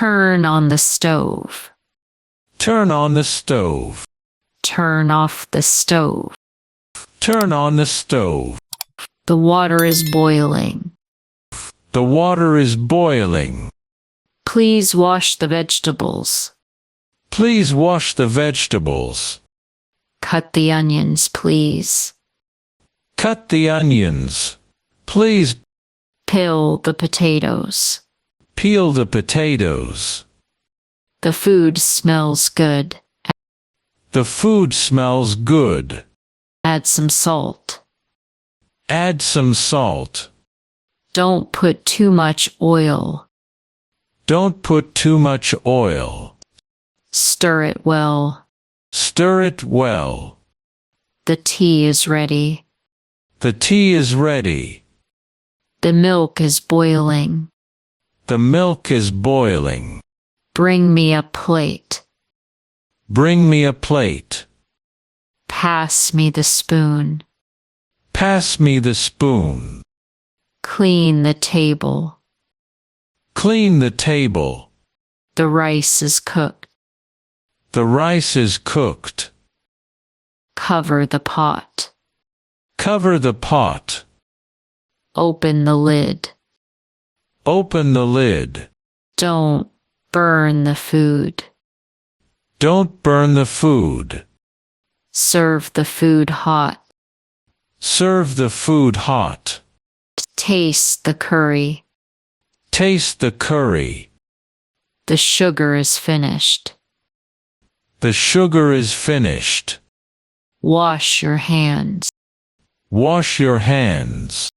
Turn on the stove. Turn on the stove. Turn off the stove. Turn on the stove. The water is boiling. The water is boiling. Please wash the vegetables. Please wash the vegetables. Cut the onions, please. Cut the onions. Please. Peel the potatoes. Peel the potatoes. The food smells good. The food smells good. Add some salt. Add some salt. Don't put too much oil. Don't put too much oil. Stir it well. Stir it well. The tea is ready. The tea is ready. The milk is boiling. The milk is boiling. Bring me a plate. Bring me a plate. Pass me the spoon. Pass me the spoon. Clean the table. Clean the table. The rice is cooked. The rice is cooked. Cover the pot. Cover the pot. Open the lid. Open the lid. Don't burn the food. Don't burn the food. Serve the food hot. Serve the food hot. Taste the curry. Taste the curry. The sugar is finished. The sugar is finished. Wash your hands. Wash your hands.